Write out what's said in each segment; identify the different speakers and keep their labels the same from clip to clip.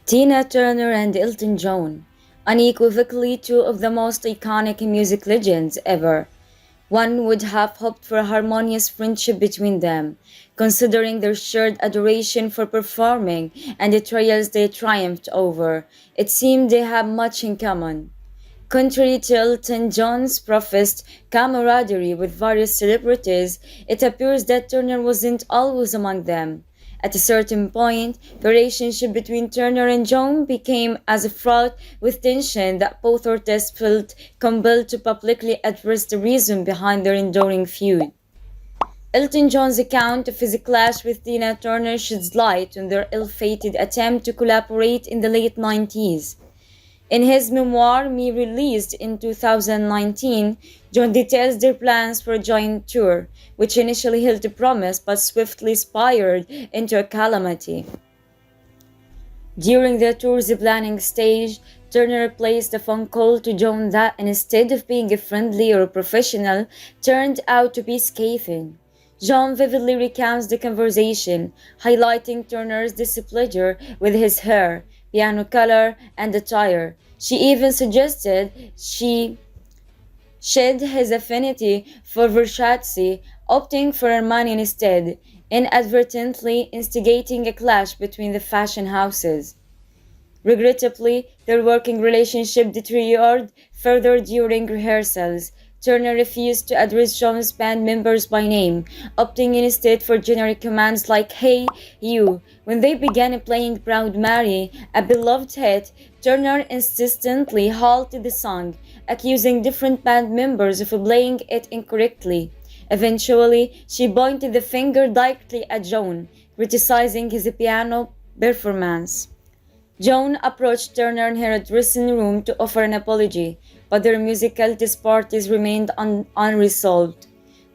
Speaker 1: Tina Turner and Elton John, unequivocally two of the most iconic music legends ever. One would have hoped for a harmonious friendship between them, considering their shared adoration for performing and the trials they triumphed over. It seemed they had much in common. Contrary to Elton John's professed camaraderie with various celebrities, it appears that Turner wasn't always among them. At a certain point, the relationship between Turner and John became as fraught with tension that both artists felt compelled to publicly address the reason behind their enduring feud. Elton John's account of his clash with Tina Turner sheds light on their ill-fated attempt to collaborate in the late 90s. In his memoir, Me released in 2019, John details their plans for a joint tour, which initially held a promise but swiftly spiraled into a calamity. During the tour's planning stage, Turner placed a phone call to John that, instead of being a friendly or professional, turned out to be scathing. John vividly recounts the conversation, highlighting Turner's displeasure with his hair, piano color, and attire. She even suggested she shed his affinity for Versace, opting for Armani instead, inadvertently instigating a clash between the fashion houses. Regrettably, their working relationship deteriorated further during rehearsals. Turner refused to address John's band members by name, opting instead for generic commands like "Hey, you." When they began playing Proud Mary, a beloved hit, Turner insistently halted the song, accusing different band members of playing it incorrectly. Eventually, she pointed the finger directly at John, criticizing his piano performance. Joan approached Turner in her dressing room to offer an apology, but their musical disparities remained unresolved.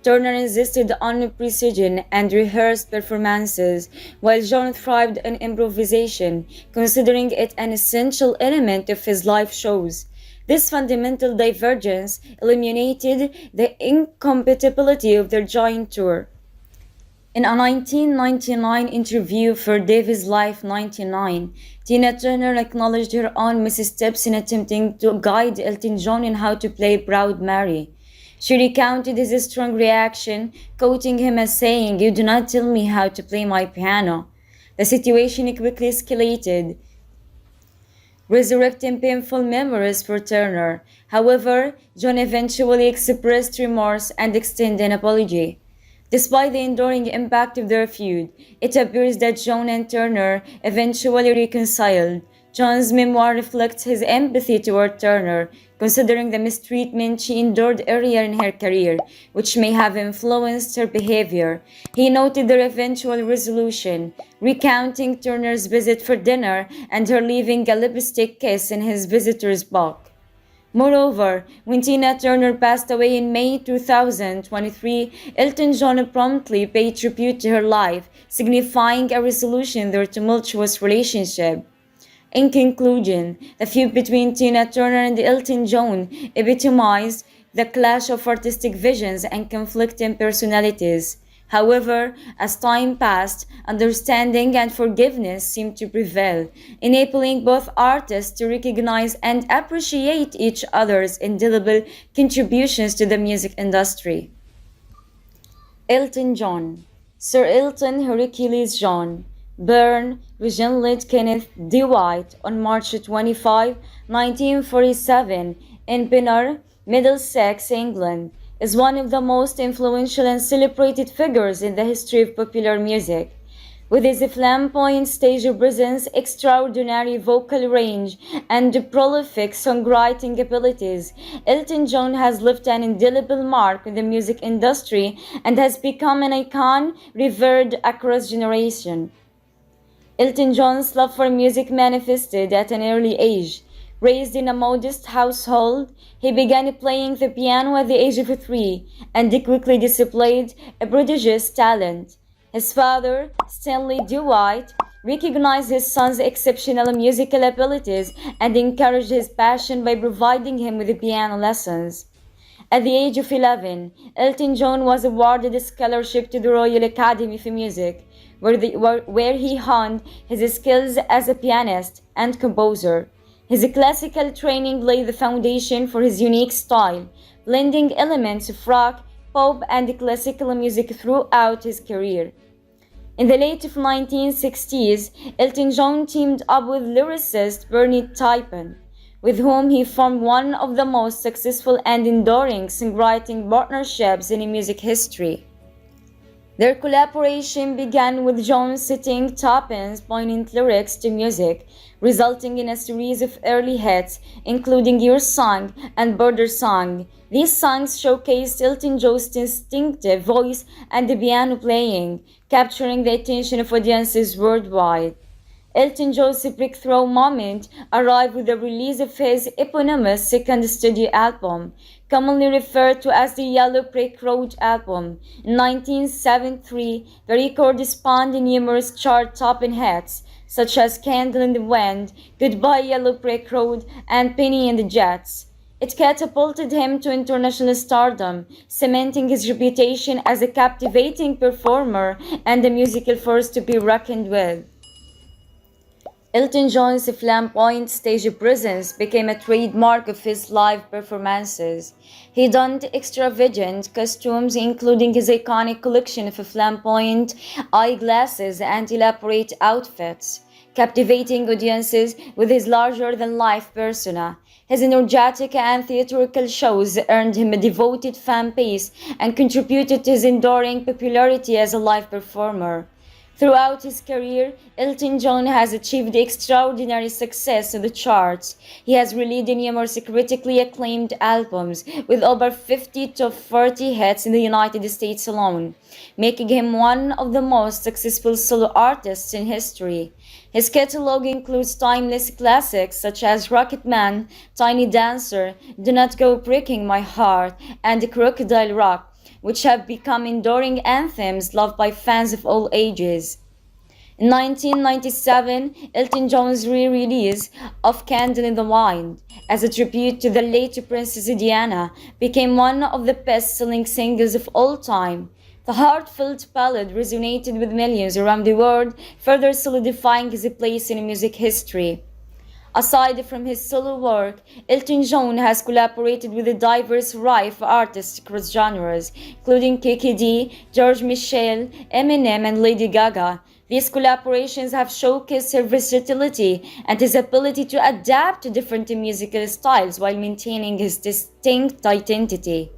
Speaker 1: Turner insisted on precision and rehearsed performances, while John thrived on improvisation, considering it an essential element of his live shows. This fundamental divergence eliminated the incompatibility of their joint tour. In a 1999 interview for Davis Life 99, Tina Turner acknowledged her own missteps in attempting to guide Elton John in how to play Proud Mary. She recounted his strong reaction, quoting him as saying, "You do not tell me how to play my piano." The situation quickly escalated, resurrecting painful memories for Turner. However, John eventually expressed remorse and extended an apology. Despite the enduring impact of their feud, it appears that John and Turner eventually reconciled. John's memoir reflects his empathy toward Turner, considering the mistreatment she endured earlier in her career, which may have influenced her behavior. He noted their eventual resolution, recounting Turner's visit for dinner and her leaving a lipstick kiss in his visitor's box. Moreover, when Tina Turner passed away in May 2023, Elton John promptly paid tribute to her life, signifying a resolution to their tumultuous relationship. In conclusion, the feud between Tina Turner and Elton John epitomized the clash of artistic visions and conflicting personalities. However, as time passed, understanding and forgiveness seemed to prevail, enabling both artists to recognize and appreciate each other's indelible contributions to the music industry. Elton John, Sir Elton Hercules John, born Reginald Kenneth DeWitt on March 25, 1947, in Pinner, Middlesex, England, is one of the most influential and celebrated figures in the history of popular music. With his flamboyant stage presence, extraordinary vocal range, and prolific songwriting abilities, Elton John has left an indelible mark on the music industry and has become an icon revered across generations. Elton John's love for music manifested at an early age. Raised in a modest household, he began playing the piano at the age of 3 and quickly displayed a prodigious talent. His father, Stanley DeWitt, recognized his son's exceptional musical abilities and encouraged his passion by providing him with piano lessons. At the age of 11, Elton John was awarded a scholarship to the Royal Academy of Music, where he honed his skills as a pianist and composer. His classical training laid the foundation for his unique style, blending elements of rock, pop, and classical music throughout his career. In the late 1960s, Elton John teamed up with lyricist Bernie Taupin, with whom he formed one of the most successful and enduring songwriting partnerships in music history. Their collaboration began with John setting Taupin's poignant lyrics to music, resulting in a series of early hits, including Your Song and Border Song. These songs showcased Elton John's distinctive voice and the piano playing, capturing the attention of audiences worldwide. Elton John's breakthrough moment arrived with the release of his eponymous second studio album, commonly referred to as the Yellow Brick Road album. In 1973, the record spawned numerous chart-topping hits, such as Candle in the Wind, Goodbye Yellow Brick Road, and Penny and the Jets. It catapulted him to international stardom, cementing his reputation as a captivating performer and a musical force to be reckoned with. Elton John's flamboyant stage presence became a trademark of his live performances. He donned extravagant costumes, including his iconic collection of flamboyant eyeglasses and elaborate outfits, captivating audiences with his larger-than-life persona. His energetic and theatrical shows earned him a devoted fan base and contributed to his enduring popularity as a live performer. Throughout his career, Elton John has achieved extraordinary success on the charts. He has released numerous critically acclaimed albums, with over 50 top 40 hits in the United States alone, making him one of the most successful solo artists in history. His catalog includes timeless classics such as Rocket Man, Tiny Dancer, Do Not Go Breaking My Heart, and Crocodile Rock, which have become enduring anthems loved by fans of all ages. In 1997, Elton John's re-release of Candle in the Wind, as a tribute to the late Princess Diana, became one of the best-selling singles of all time. The heartfelt ballad resonated with millions around the world, further solidifying his place in music history. Aside from his solo work, Elton John has collaborated with a diverse array of artists across genres, including Kiki D, George Michael, Eminem, and Lady Gaga. These collaborations have showcased his versatility and his ability to adapt to different musical styles while maintaining his distinct identity.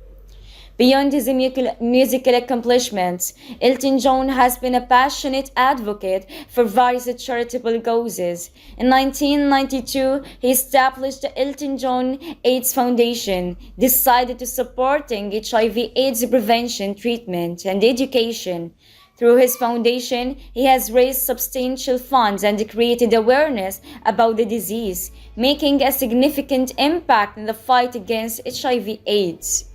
Speaker 1: Beyond his musical accomplishments, Elton John has been a passionate advocate for various charitable causes. In 1992, he established the Elton John AIDS Foundation, decided to supporting HIV/AIDS prevention, treatment, and education. Through his foundation, he has raised substantial funds and created awareness about the disease, making a significant impact in the fight against HIV/AIDS.